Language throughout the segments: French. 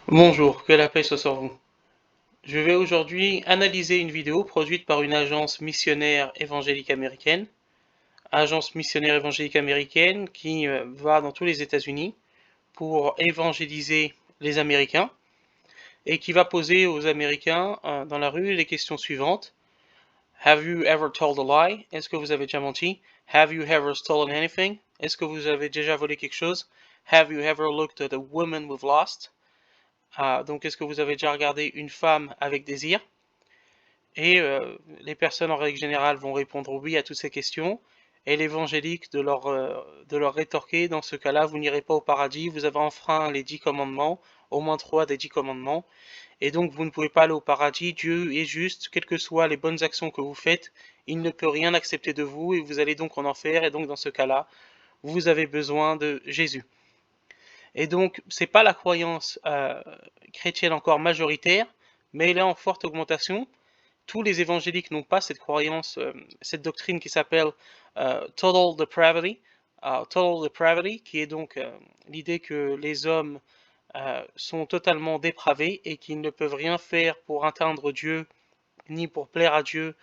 Bonjour, que la paix soit sur vous. Je vais aujourd'hui analyser une vidéo produite par une agence missionnaire évangélique américaine, qui va dans tous les États-Unis pour évangéliser les Américains et qui va poser aux Américains dans la rue les questions suivantes. Have you ever told a lie? Est-ce que vous avez déjà menti? Have you ever stolen anything? Est-ce que vous avez déjà volé quelque chose? Have you ever looked at a woman with lust? Donc est-ce que vous avez déjà regardé une femme avec désir? Et les personnes en règle générale vont répondre oui à toutes ces questions, et l'évangélique de leur rétorquer, dans ce cas-là, vous n'irez pas au paradis, vous avez enfreint les 10 commandements, au moins 3 des 10 commandements, et donc vous ne pouvez pas aller au paradis, Dieu est juste, quelles que soient les bonnes actions que vous faites, il ne peut rien accepter de vous, et vous allez donc en enfer, et donc dans ce cas-là, vous avez besoin de Jésus. Et donc, c'est pas la croyance chrétienne encore majoritaire, mais elle est en forte augmentation. Tous les évangéliques n'ont pas cette croyance, cette doctrine qui s'appelle total depravity, qui est donc l'idée que les hommes sont totalement dépravés et qu'ils ne peuvent rien faire pour atteindre Dieu, ni pour plaire à Dieu,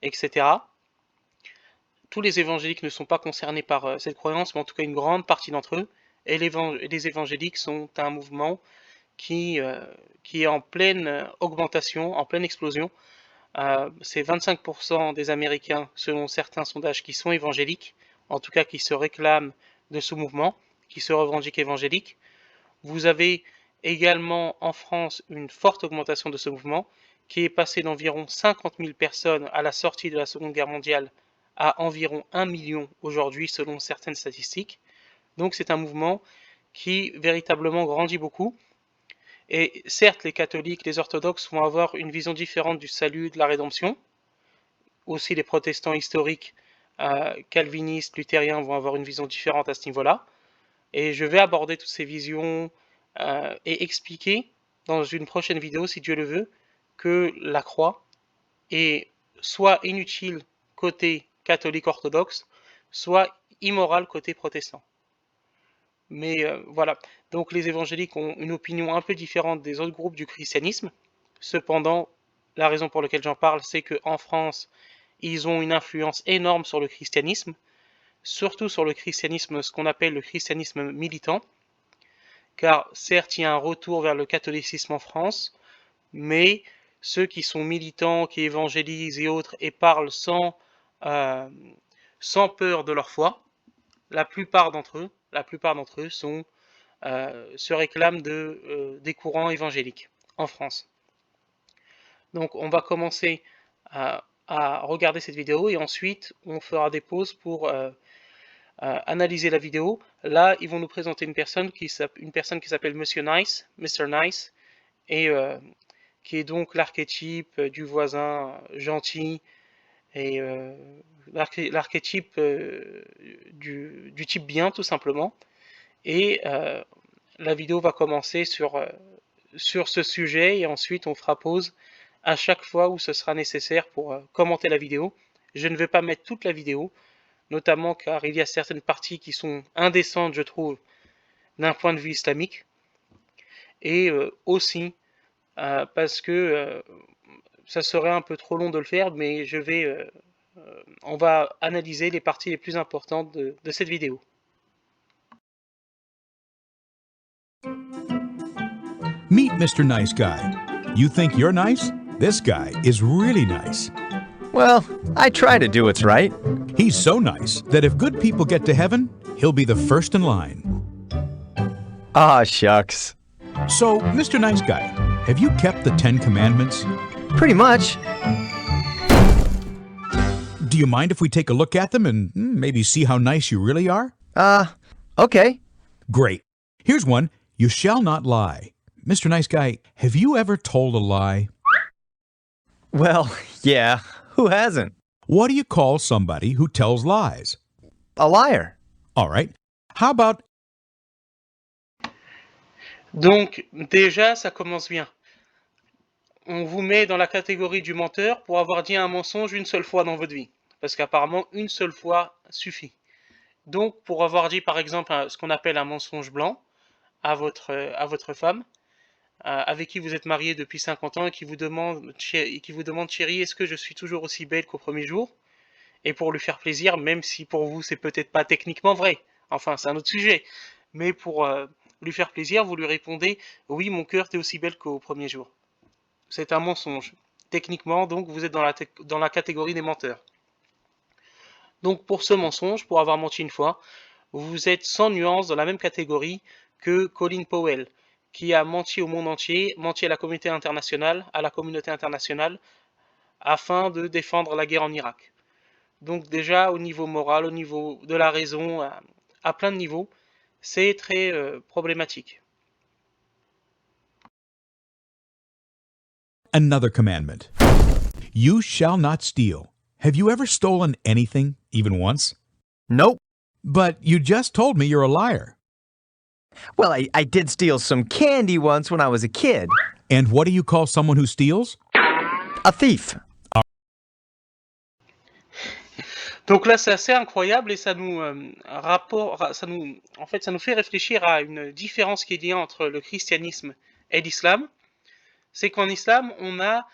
etc. Tous les évangéliques ne sont pas concernés par cette croyance, mais en tout cas une grande partie d'entre eux. Et les évangéliques sont un mouvement qui, euh, qui est en pleine augmentation, en pleine explosion. C'est 25% des Américains, selon certains sondages, qui sont évangéliques, en tout cas qui se réclament de ce mouvement, qui se revendiquent évangéliques. Vous avez également en France une forte augmentation de ce mouvement, qui est passé d'environ 50 000 personnes à la sortie de la Seconde Guerre mondiale à environ 1 million aujourd'hui, selon certaines statistiques. Donc c'est un mouvement qui véritablement grandit beaucoup. Et certes, les catholiques, les orthodoxes vont avoir une vision différente du salut, de la rédemption. Aussi, les protestants historiques, calvinistes, luthériens vont avoir une vision différente à ce niveau-là. Et je vais aborder toutes ces visions et expliquer dans une prochaine vidéo, si Dieu le veut, que la croix est soit inutile côté catholique orthodoxe, soit immorale côté protestant. Mais voilà, donc les évangéliques ont une opinion un peu différente des autres groupes du christianisme. Cependant, la raison pour laquelle j'en parle, c'est qu'en France, ils ont une influence énorme sur le christianisme, surtout sur le christianisme, ce qu'on appelle le christianisme militant, car certes, il y a un retour vers le catholicisme en France, mais ceux qui sont militants, qui évangélisent et autres, et parlent euh, sans peur de leur foi, la plupart d'entre eux se réclament des courants évangéliques en France. Donc on va commencer à regarder cette vidéo et ensuite on fera des pauses pour analyser la vidéo. Là, ils vont nous présenter une personne qui s'appelle Monsieur Nice, Mr. Nice, et qui est donc l'archétype du voisin gentil et l'archétype du type bien, tout simplement. Et la vidéo va commencer sur ce sujet et ensuite on fera pause à chaque fois où ce sera nécessaire pour commenter la vidéo. Je ne vais pas mettre toute la vidéo, notamment car il y a certaines parties qui sont indécentes, je trouve, d'un point de vue islamique, et aussi parce que ça serait un peu trop long de le faire, mais on va analyser les parties les plus importantes de cette vidéo. Meet Mr. Nice Guy. You think you're nice? This guy is really nice. Well, I try to do what's right. He's so nice that if good people get to heaven, he'll be the first in line. Aw, shucks. So, Mr. Nice Guy, have you kept the 10 Commandments? Pretty much. Do you mind if we take a look at them and maybe see how nice you really are? Okay. Great. Here's one. You shall not lie. Mr. Nice Guy, have you ever told a lie? Well, yeah, who hasn't? What do you call somebody who tells lies? A liar. All right. How about Donc déjà, ça commence bien. On vous met dans la catégorie du menteur pour avoir dit un mensonge une seule fois dans votre vie. Parce qu'apparemment, une seule fois suffit. Donc, pour avoir dit par exemple ce qu'on appelle un mensonge blanc à votre femme, avec qui vous êtes marié depuis 50 ans et qui vous demande, chérie, est-ce que je suis toujours aussi belle qu'au premier jour? Et pour lui faire plaisir, même si pour vous c'est peut-être pas techniquement vrai, enfin c'est un autre sujet, mais pour lui faire plaisir, vous lui répondez oui, mon cœur t'es aussi belle qu'au premier jour. C'est un mensonge. Techniquement, donc, vous êtes dans la catégorie des menteurs. Donc pour ce mensonge, pour avoir menti une fois, vous êtes sans nuance dans la même catégorie que Colin Powell, qui a menti au monde entier, menti à la communauté internationale, afin de défendre la guerre en Irak. Donc déjà au niveau moral, au niveau de la raison, à plein de niveaux, c'est très problématique. Another commandment. You shall not steal. Have you ever stolen anything, even once? Nope. But you just told me you're a liar. Well, I did steal some candy once when I was a kid. And what do you call someone who steals? A thief. Donc là, c'est assez incroyable et ça nous ça nous fait réfléchir à une différence qu'il y a entre le christianisme et l'islam. C'est qu'en islam, on a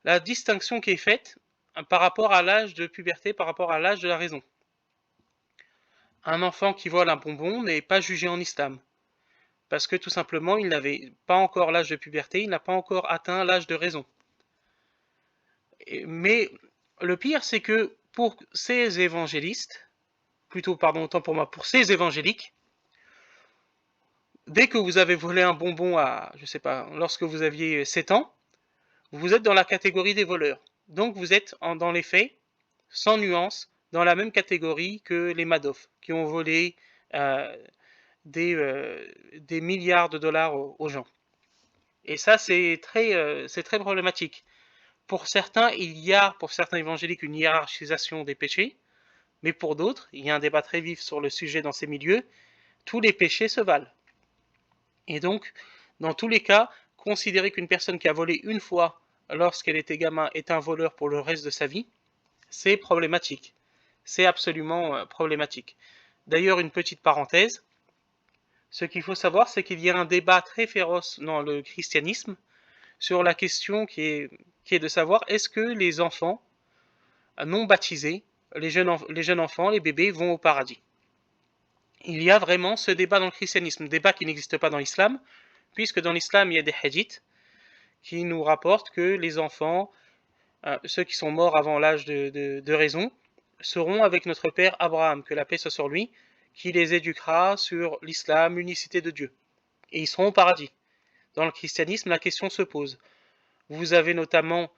la distinction qui est faite par rapport à l'âge de puberté, par rapport à l'âge de la raison. Un enfant qui vole un bonbon n'est pas jugé en islam, parce que tout simplement, il n'avait pas encore l'âge de puberté, il n'a pas encore atteint l'âge de raison. Mais le pire, c'est que pour ces évangélistes, autant pour moi, pour ces évangéliques, dès que vous avez volé un bonbon lorsque vous aviez 7 ans, vous êtes dans la catégorie des voleurs. Donc vous êtes dans les faits, sans nuance, dans la même catégorie que les Madoff, qui ont volé des milliards de dollars aux gens. Et ça, c'est très problématique. Pour certains évangéliques, une hiérarchisation des péchés, mais pour d'autres, il y a un débat très vif sur le sujet dans ces milieux, tous les péchés se valent. Et donc, dans tous les cas, considérer qu'une personne qui a volé une fois lorsqu'elle était gamin est un voleur pour le reste de sa vie, c'est problématique. C'est absolument problématique. D'ailleurs, une petite parenthèse, ce qu'il faut savoir, c'est qu'il y a un débat très féroce dans le christianisme sur la question qui est de savoir est-ce que les enfants non baptisés, les jeunes enfants, les bébés, vont au paradis. Il y a vraiment ce débat dans le christianisme, débat qui n'existe pas dans l'islam, puisque dans l'islam, il y a des hadiths qui nous rapportent que les enfants, ceux qui sont morts avant l'âge de raison, seront avec notre père Abraham, que la paix soit sur lui, qui les éduquera sur l'islam, l'unicité de Dieu. Et ils seront au paradis. Dans le christianisme, la question se pose. Vous avez notamment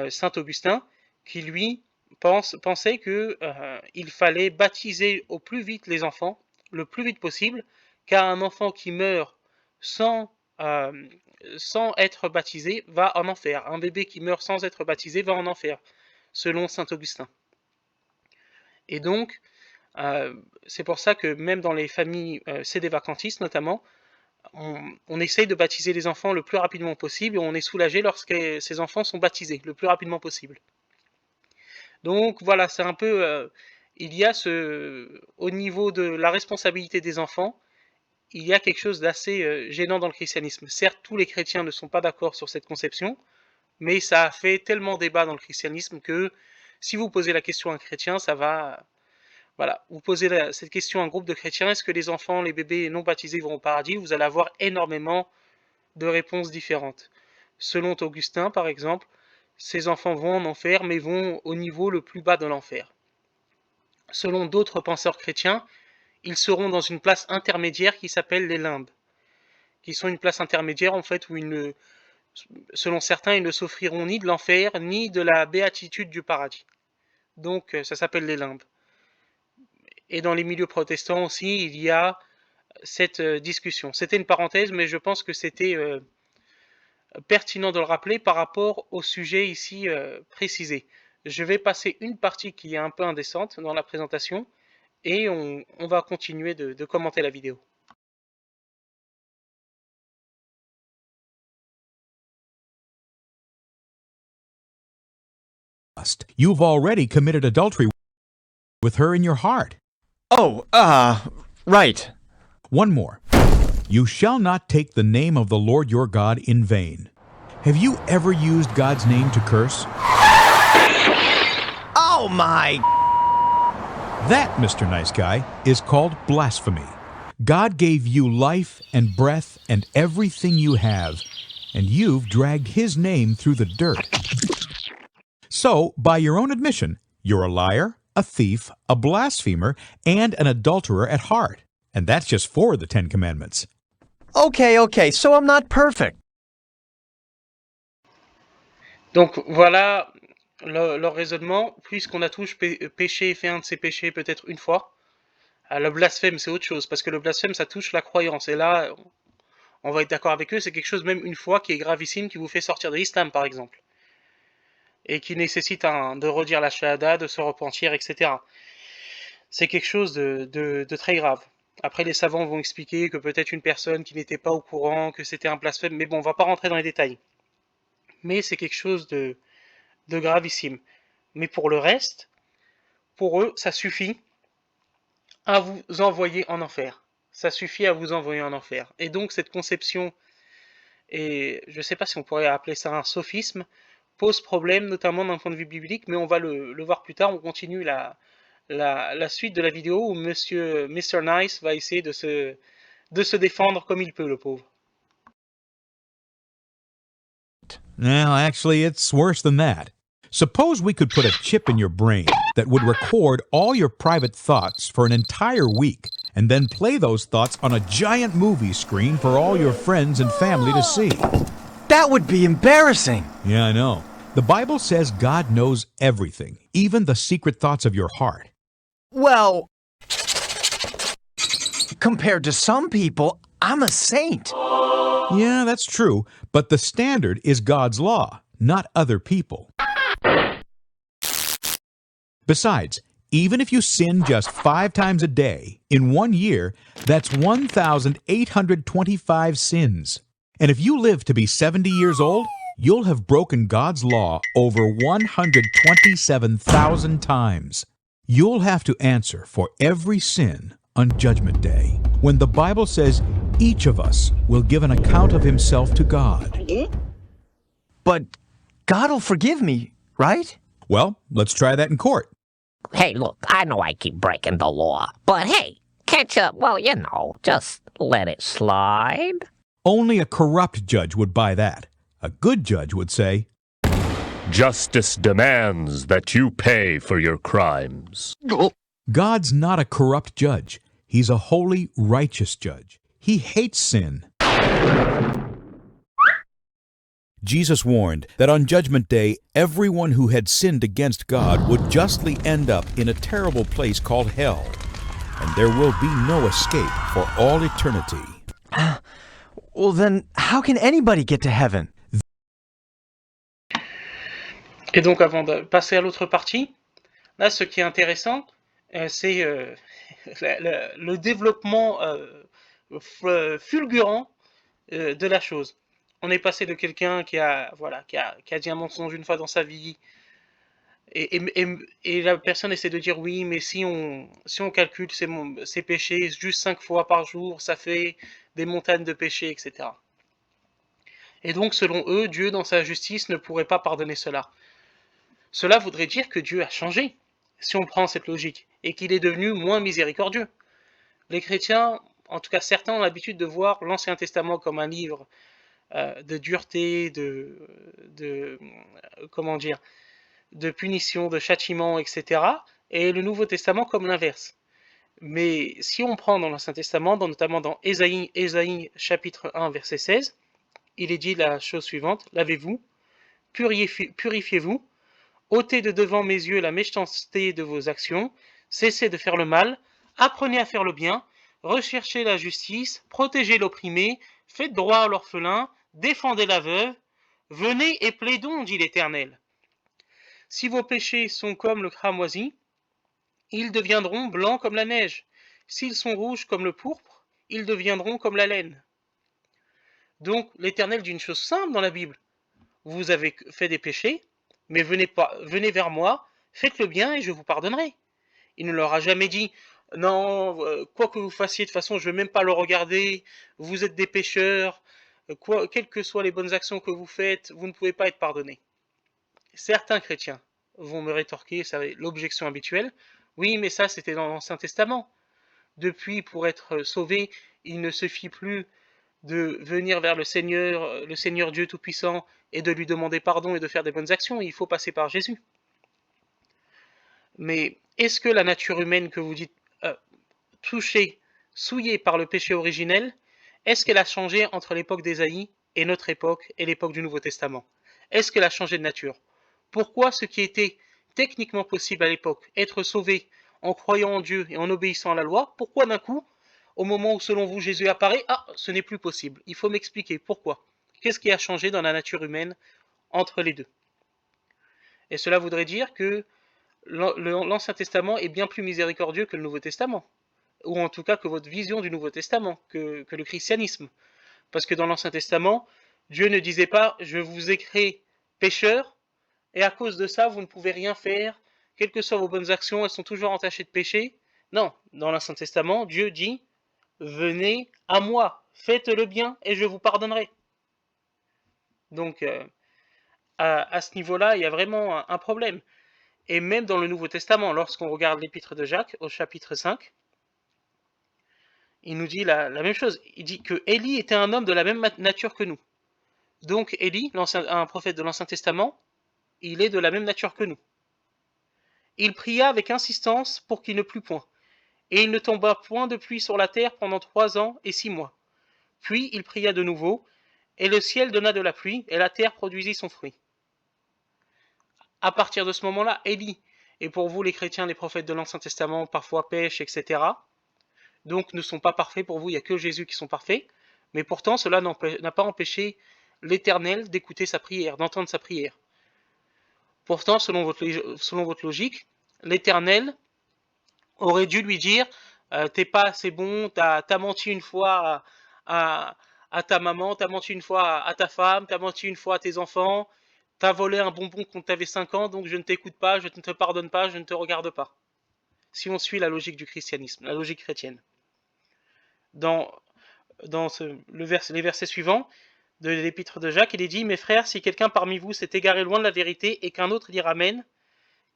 Saint Augustin, qui lui pensait qu'il fallait baptiser au plus vite les enfants, le plus vite possible, car un enfant qui meurt sans être baptisé va en enfer. Un bébé qui meurt sans être baptisé va en enfer, selon Saint Augustin. Et donc, c'est pour ça que même dans les familles sédévacantistes notamment, on essaye de baptiser les enfants le plus rapidement possible et on est soulagé lorsque ces enfants sont baptisés le plus rapidement possible. Donc voilà, c'est un peu... il y a au niveau de la responsabilité des enfants, il y a quelque chose d'assez gênant dans le christianisme. Certes, tous les chrétiens ne sont pas d'accord sur cette conception, mais ça a fait tellement débat dans le christianisme que si vous posez la question à un chrétien, ça va... Voilà, vous posez cette question à un groupe de chrétiens, est-ce que les enfants, les bébés non baptisés vont au paradis? Vous allez avoir énormément de réponses différentes. Selon Augustin, par exemple, ces enfants vont en enfer, mais vont au niveau le plus bas de l'enfer. Selon d'autres penseurs chrétiens, ils seront dans une place intermédiaire qui s'appelle les limbes, qui sont une place intermédiaire en fait où selon certains, ils ne s'offriront ni de l'enfer, ni de la béatitude du paradis. Donc ça s'appelle les limbes. Et dans les milieux protestants aussi, il y a cette discussion. C'était une parenthèse, mais je pense que c'était pertinent de le rappeler par rapport au sujet ici précisé. Je vais passer une partie qui est un peu indécente dans la présentation et on va continuer de commenter la vidéo. You've already committed adultery with her in your heart. Oh, right. One more. You shall not take the name of the Lord your God in vain. Have you ever used God's name to curse? Oh my! That, Mr. Nice Guy, is called blasphemy. God gave you life and breath and everything you have, and you've dragged His name through the dirt. So, by your own admission, you're a liar, a thief, a blasphemer, and an adulterer at heart. And that's just 4 of the 10 Commandments. Okay, so I'm not perfect. Donc voilà leur raisonnement, puisqu'on a tous péché et fait un de ces péchés peut-être une fois. Le blasphème, c'est autre chose, parce que le blasphème, ça touche la croyance. Et là, on va être d'accord avec eux, c'est quelque chose même une fois qui est gravissime, qui vous fait sortir de l'islam, par exemple. Et qui nécessite de redire la shahada, de se repentir, etc. C'est quelque chose de très grave. Après, les savants vont expliquer que peut-être une personne qui n'était pas au courant, que c'était un blasphème, mais bon, on va pas rentrer dans les détails. Mais c'est quelque chose de gravissime. Mais pour le reste, pour eux, ça suffit à vous envoyer en enfer. Ça suffit à vous envoyer en enfer. Et donc cette conception, et je ne sais pas si on pourrait appeler ça un sophisme, pose problème, notamment d'un point de vue biblique, mais on va le voir plus tard. On continue la suite de la vidéo où Mr. Nice va essayer de se défendre comme il peut, le pauvre. Well, actually, it's worse than that. Suppose we could put a chip in your brain that would record all your private thoughts for an entire week and then play those thoughts on a giant movie screen for all your friends and family to see. That would be embarrassing. Yeah, I know. The Bible says God knows everything, even the secret thoughts of your heart. Well, compared to some people, I'm a saint. Yeah, that's true, but the standard is God's law, not other people. Besides, even if you sin just 5 times a day, in 1 year, that's 1,825 sins. And if you live to be 70 years old, you'll have broken God's law over 127,000 times. You'll have to answer for every sin on Judgment Day, when the Bible says each of us will give an account of himself to God. But God'll forgive me, right? Well, let's try that in court. Hey, look, I know I keep breaking the law, but hey, can't you, well, just let it slide? Only a corrupt judge would buy that. A good judge would say, Justice demands that you pay for your crimes. God's not a corrupt judge. He's a holy, righteous judge. He hates sin. Jesus warned that on Judgment Day, everyone who had sinned against God would justly end up in a terrible place called hell, and there will be no escape for all eternity. Well, then, how can anybody get to heaven? Et donc, avant de passer à l'autre partie, là, ce qui est intéressant, c'est le développement fulgurant de la chose. On est passé de quelqu'un qui a dit un mensonge une fois dans sa vie, et la personne essaie de dire oui, mais si on calcule ses péchés juste 5 fois par jour, ça fait des montagnes de péchés, etc. Et donc, selon eux, Dieu, dans sa justice, ne pourrait pas pardonner cela. Cela voudrait dire que Dieu a changé, si on prend cette logique, et qu'il est devenu moins miséricordieux. Les chrétiens, en tout cas certains, ont l'habitude de voir l'Ancien Testament comme un livre de dureté, de punition, de châtiment, etc. Et le Nouveau Testament comme l'inverse. Mais si on prend dans l'Ancien Testament, notamment dans Ésaïe chapitre 1, verset 16, il est dit la chose suivante, « Lavez-vous, purifiez-vous, ôtez de devant mes yeux la méchanceté de vos actions, cessez de faire le mal, apprenez à faire le bien, recherchez la justice, protégez l'opprimé, faites droit à l'orphelin, défendez la veuve, venez et plaidons, dit l'Éternel. Si vos péchés sont comme le cramoisi, ils deviendront blancs comme la neige. S'ils sont rouges comme le pourpre, ils deviendront comme la laine. » Donc l'Éternel dit une chose simple dans la Bible. Vous avez fait des péchés, mais venez vers moi, faites le bien et je vous pardonnerai. Il ne leur a jamais dit non, quoi que vous fassiez, de toute façon, je ne veux même pas le regarder, vous êtes des pécheurs, quelles que soient les bonnes actions que vous faites, vous ne pouvez pas être pardonnés. Certains chrétiens vont me rétorquer, ça l'objection habituelle, oui, mais ça c'était dans l'Ancien Testament. Depuis, pour être sauvé, il ne suffit plus de venir vers le Seigneur Dieu Tout-Puissant, et de lui demander pardon et de faire des bonnes actions, il faut passer par Jésus. Mais est-ce que la nature humaine que vous dites touchée, souillée par le péché originel, est-ce qu'elle a changé entre l'époque d'Ésaïe et notre époque et l'époque du Nouveau Testament? Est-ce qu'elle a changé de nature? Pourquoi ce qui était techniquement possible à l'époque, être sauvé en croyant en Dieu et en obéissant à la loi, pourquoi d'un coup, au moment où selon vous Jésus apparaît, ce n'est plus possible? Il faut m'expliquer pourquoi. Qu'est-ce qui a changé dans la nature humaine entre les deux? Et cela voudrait dire que l'Ancien Testament est bien plus miséricordieux que le Nouveau Testament, ou en tout cas que votre vision du Nouveau Testament, que le christianisme. Parce que dans l'Ancien Testament, Dieu ne disait pas « je vous ai créé pécheurs, et à cause de ça, vous ne pouvez rien faire, quelles que soient vos bonnes actions, elles sont toujours entachées de péché ». Non, dans l'Ancien Testament, Dieu dit « venez à moi, faites le bien et je vous pardonnerai ». Donc, à ce niveau-là, il y a vraiment un problème. Et même dans le Nouveau Testament, lorsqu'on regarde l'épître de Jacques, au chapitre 5, il nous dit la même chose. Il dit que Élie était un homme de la même nature que nous. Donc Élie, un prophète de l'Ancien Testament, il est de la même nature que nous. Il pria avec insistance pour qu'il ne plût point, et il ne tomba point de pluie sur la terre pendant 3 ans et 6 mois. Puis il pria de nouveau, et le ciel donna de la pluie, et la terre produisit son fruit. À partir de ce moment-là, Élie, et pour vous les chrétiens, les prophètes de l'Ancien Testament, parfois pêchent, etc., donc ne sont pas parfaits pour vous, il n'y a que Jésus qui sont parfaits, mais pourtant cela n'a pas empêché l'Éternel d'écouter sa prière, d'entendre sa prière. Pourtant, selon votre logique, l'Éternel aurait dû lui dire t'es pas assez bon, t'as menti une fois à ta maman, t'as menti une fois à ta femme, t'as menti une fois à tes enfants, t'as volé un bonbon quand t'avais 5 ans, donc je ne t'écoute pas, je ne te pardonne pas, je ne te regarde pas. Si on suit la logique du christianisme, la logique chrétienne. Dans les versets suivants de l'épître de Jacques, il est dit « Mes frères, si quelqu'un parmi vous s'est égaré loin de la vérité et qu'un autre l'y ramène,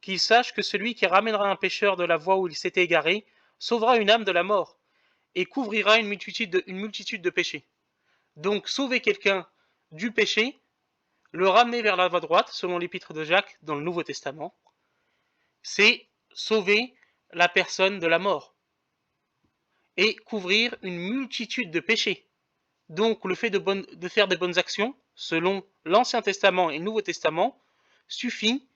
qu'il sache que celui qui ramènera un pécheur de la voie où il s'était égaré sauvera une âme de la mort et couvrira une multitude de péchés. » Donc sauver quelqu'un du péché, le ramener vers la voie droite, selon l'épître de Jacques dans le Nouveau Testament, c'est sauver la personne de la mort et couvrir une multitude de péchés. Donc le fait de faire des bonnes actions, selon l'Ancien Testament et le Nouveau Testament, suffit,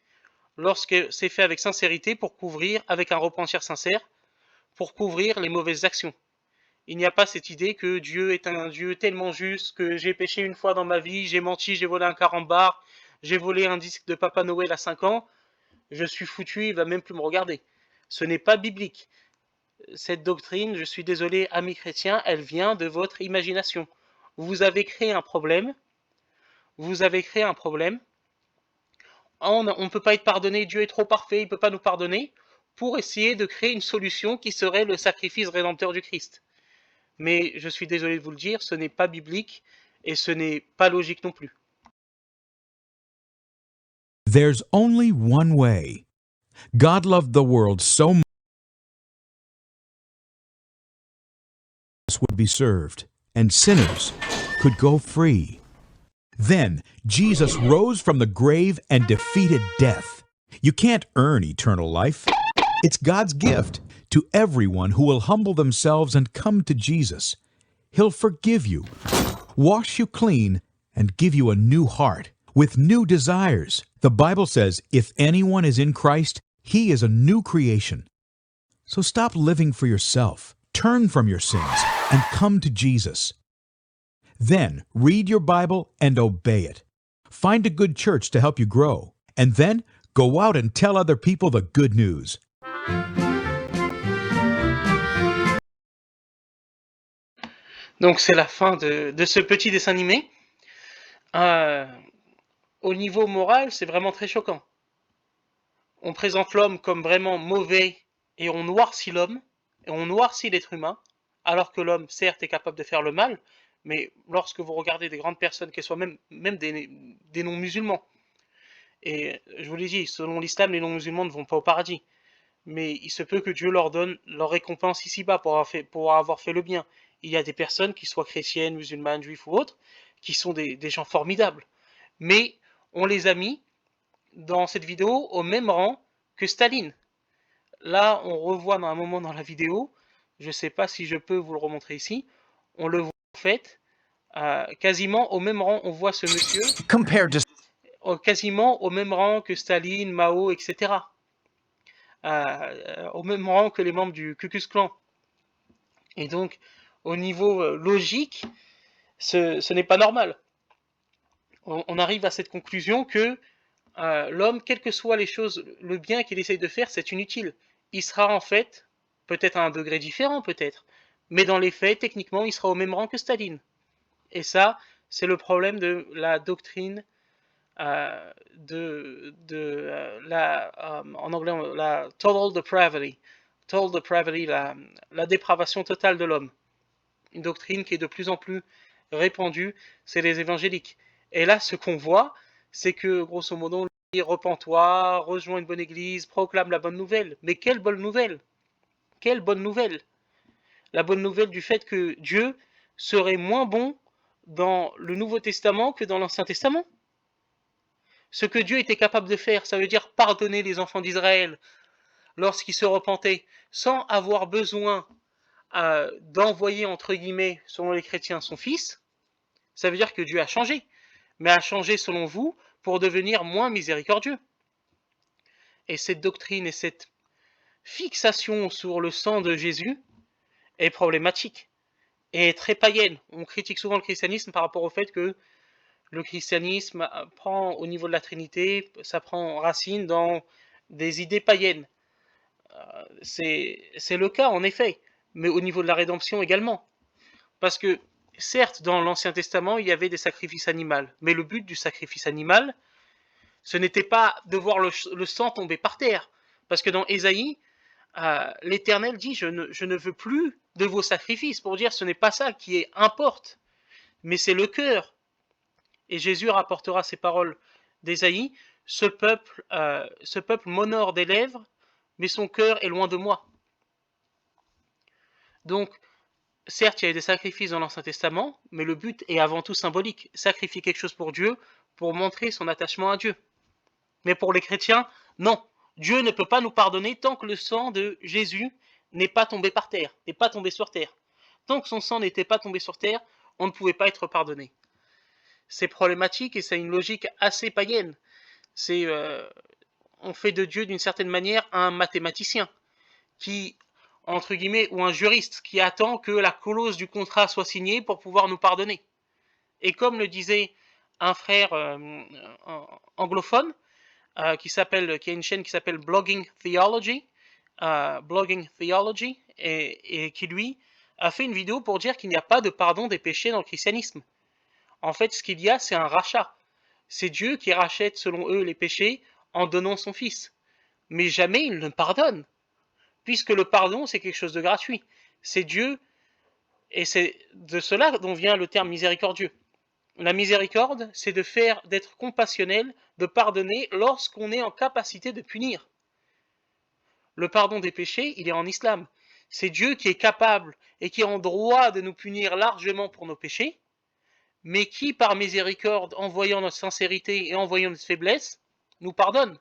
lorsque c'est fait avec sincérité, pour couvrir, avec un repentir sincère, pour couvrir les mauvaises actions. Il n'y a pas cette idée que Dieu est un Dieu tellement juste que j'ai péché une fois dans ma vie, j'ai menti, j'ai volé un carambar, j'ai volé un disque de Papa Noël à 5 ans, je suis foutu, il va même plus me regarder. Ce n'est pas biblique. Cette doctrine, je suis désolé, amis chrétiens, elle vient de votre imagination. Vous avez créé un problème, on ne peut pas être pardonné, Dieu est trop parfait, il ne peut pas nous pardonner, pour essayer de créer une solution qui serait le sacrifice rédempteur du Christ. Mais je suis désolé de vous le dire, ce n'est pas biblique et ce n'est pas logique non plus. There's only one way. God loved the world so much would be served, and sinners could go free. Then Jesus rose from the grave and defeated death. You can't earn eternal life. It's God's gift to everyone who will humble themselves and come to Jesus. He'll forgive you, wash you clean, and give you a new heart with new desires. The Bible says if anyone is in Christ, he is a new creation. So stop living for yourself, turn from your sins, and come to Jesus. Then read your Bible and obey it. Find a good church to help you grow, and then go out and tell other people the good news. Donc c'est la fin de ce petit dessin animé. Au niveau moral, c'est vraiment très choquant. On présente l'homme comme vraiment mauvais et on noircit l'homme. et on noircit l'être humain, alors que l'homme, certes, est capable de faire le mal, mais lorsque vous regardez des grandes personnes, qu'elles soient même des non-musulmans, et je vous l'ai dit, selon l'islam, les non-musulmans ne vont pas au paradis, mais il se peut que Dieu leur donne leur récompense ici-bas pour avoir fait le bien. Il y a des personnes, qui soient chrétiennes, musulmanes, juifs ou autres, qui sont des gens formidables. Mais on les a mis dans cette vidéo au même rang que Staline. Là, on revoit dans un moment dans la vidéo, je ne sais pas si je peux vous le remontrer ici, on le voit en fait quasiment au même rang, on voit ce monsieur Compared to quasiment au même rang que Staline, Mao, etc. Au même rang que les membres du Ku Klux Klan. Et donc, au niveau logique, ce n'est pas normal. On arrive à cette conclusion que l'homme, quelles que soient les choses, le bien qu'il essaye de faire, c'est inutile. Il sera en fait, peut-être à un degré différent, peut-être, mais dans les faits, techniquement, il sera au même rang que Staline. Et ça, c'est le problème de la doctrine en anglais, la total depravity, la dépravation totale de l'homme. Une doctrine qui est de plus en plus répandue, c'est les évangéliques. Et là, ce qu'on voit, c'est que, grosso modo, on dit repens-toi, rejoins une bonne église, proclame la bonne nouvelle. Mais quelle bonne nouvelle? Quelle bonne nouvelle? La bonne nouvelle du fait que Dieu serait moins bon dans le Nouveau Testament que dans l'Ancien Testament. Ce que Dieu était capable de faire, ça veut dire pardonner les enfants d'Israël lorsqu'ils se repentaient, sans avoir besoin d'envoyer, entre guillemets, selon les chrétiens, son fils. Ça veut dire que Dieu a changé, mais a changé selon vous pour devenir moins miséricordieux. Et cette doctrine et cette fixation sur le sang de Jésus est problématique et très païenne. On critique souvent le christianisme par rapport au fait que le christianisme prend au niveau de la Trinité, ça prend racine dans des idées païennes. C'est le cas en effet, mais au niveau de la rédemption également. Parce que certes, dans l'Ancien Testament, il y avait des sacrifices animaux, mais le but du sacrifice animal, ce n'était pas de voir le sang tomber par terre. Parce que dans Ésaïe, l'Éternel dit, je ne veux plus de vos sacrifices, pour dire ce n'est pas ça qui importe, mais c'est le cœur. Et Jésus rapportera ces paroles d'Ésaïe, ce peuple m'honore des lèvres, mais son cœur est loin de moi. Donc, certes, il y a des sacrifices dans l'Ancien Testament, mais le but est avant tout symbolique. Sacrifier quelque chose pour Dieu, pour montrer son attachement à Dieu. Mais pour les chrétiens, non. Dieu ne peut pas nous pardonner tant que le sang de Jésus n'est pas tombé par terre, n'est pas tombé sur terre. Tant que son sang n'était pas tombé sur terre, on ne pouvait pas être pardonné. C'est problématique et c'est une logique assez païenne. On fait de Dieu d'une certaine manière un mathématicien qui, entre guillemets, ou un juriste qui attend que la clause du contrat soit signée pour pouvoir nous pardonner. Et comme le disait un frère anglophone qui a une chaîne qui s'appelle Blogging Theology, et qui lui a fait une vidéo pour dire qu'il n'y a pas de pardon des péchés dans le christianisme. En fait, ce qu'il y a, c'est un rachat. C'est Dieu qui rachète, selon eux, les péchés en donnant son Fils. Mais jamais il ne pardonne, puisque le pardon, c'est quelque chose de gratuit. C'est Dieu, et c'est de cela dont vient le terme miséricordieux. La miséricorde, c'est d'être compassionnel, de pardonner lorsqu'on est en capacité de punir. Le pardon des péchés, il est en islam. C'est Dieu qui est capable et qui est en droit de nous punir largement pour nos péchés, mais qui, par miséricorde, en voyant notre sincérité et en voyant notre faiblesse, nous pardonne.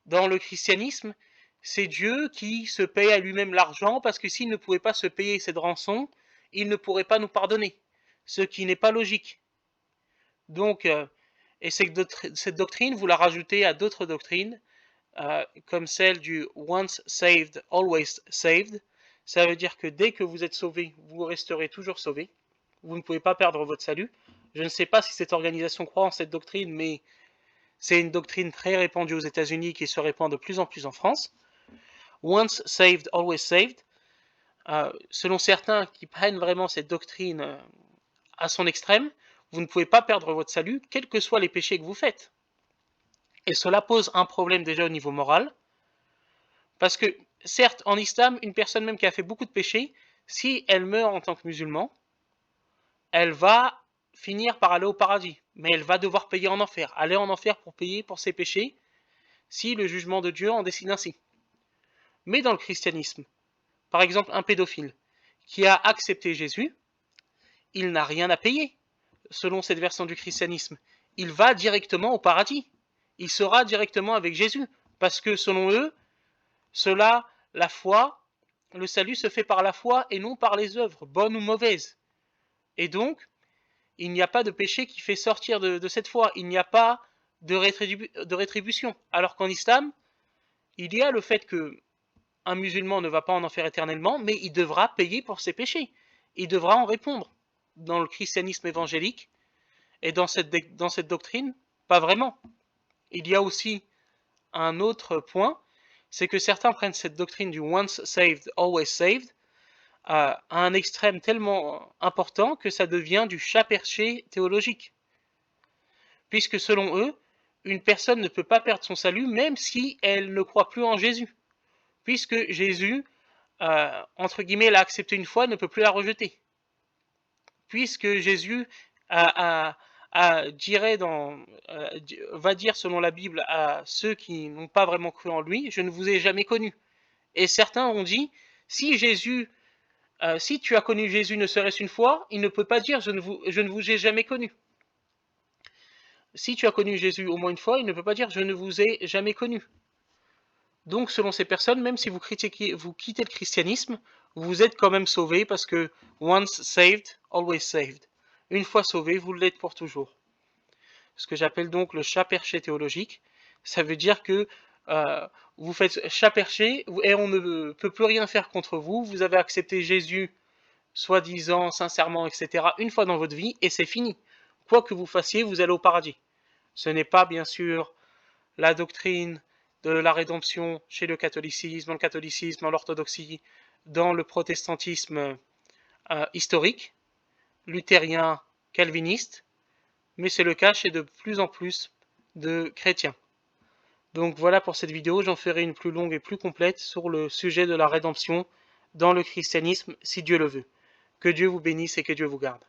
Dans le christianisme, c'est Dieu qui se paye à lui-même l'argent, parce que s'il ne pouvait pas se payer cette rançon, il ne pourrait pas nous pardonner, ce qui n'est pas logique. Donc, et cette doctrine, vous la rajoutez à d'autres doctrines, comme celle du once saved, always saved. Ça veut dire que dès que vous êtes sauvé, vous resterez toujours sauvé. Vous ne pouvez pas perdre votre salut. Je ne sais pas si cette organisation croit en cette doctrine, mais c'est une doctrine très répandue aux États-Unis qui se répand de plus en plus en France. Once saved, always saved. Selon certains qui prennent vraiment cette doctrine à son extrême, vous ne pouvez pas perdre votre salut, quels que soient les péchés que vous faites. Et cela pose un problème déjà au niveau moral, parce que certes, en islam, une personne même qui a fait beaucoup de péchés, si elle meurt en tant que musulman, elle va finir par aller au paradis, mais elle va devoir payer en enfer, aller en enfer pour payer pour ses péchés, si le jugement de Dieu en décide ainsi. Mais dans le christianisme, par exemple un pédophile qui a accepté Jésus, il n'a rien à payer, selon cette version du christianisme. Il va directement au paradis. Il sera directement avec Jésus, parce que selon eux, la foi, le salut se fait par la foi et non par les œuvres, bonnes ou mauvaises. Et donc, il n'y a pas de péché qui fait sortir de cette foi. Il n'y a pas de rétribution. Alors qu'en islam, il y a le fait que un musulman ne va pas en enfer éternellement, mais il devra payer pour ses péchés. Il devra en répondre. Dans le christianisme évangélique et dans cette doctrine, pas vraiment. Il y a aussi un autre point, c'est que certains prennent cette doctrine du once saved, always saved à un extrême tellement important que ça devient du chat perché théologique. Puisque selon eux, une personne ne peut pas perdre son salut même si elle ne croit plus en Jésus. Puisque Jésus, entre guillemets, l'a accepté une fois, ne peut plus la rejeter. Puisque Jésus va dire selon la Bible à ceux qui n'ont pas vraiment cru en lui, je ne vous ai jamais connu. Et certains ont dit, si tu as connu Jésus ne serait-ce une fois, il ne peut pas dire je ne vous ai jamais connu. Si tu as connu Jésus au moins une fois, il ne peut pas dire je ne vous ai jamais connu. Donc selon ces personnes, même si vous quittez le christianisme, vous êtes quand même sauvé parce que once saved, always saved. Une fois sauvé, vous l'êtes pour toujours. Ce que j'appelle donc le chat perché théologique, ça veut dire que vous faites chat perché et on ne peut plus rien faire contre vous. Vous avez accepté Jésus, soi-disant, sincèrement, etc. une fois dans votre vie et c'est fini. Quoi que vous fassiez, vous allez au paradis. Ce n'est pas bien sûr la doctrine de la rédemption chez le catholicisme, dans l'orthodoxie, dans le protestantisme historique, luthérien, calviniste, mais c'est le cas chez de plus en plus de chrétiens. Donc voilà pour cette vidéo, j'en ferai une plus longue et plus complète sur le sujet de la rédemption dans le christianisme, si Dieu le veut. Que Dieu vous bénisse et que Dieu vous garde.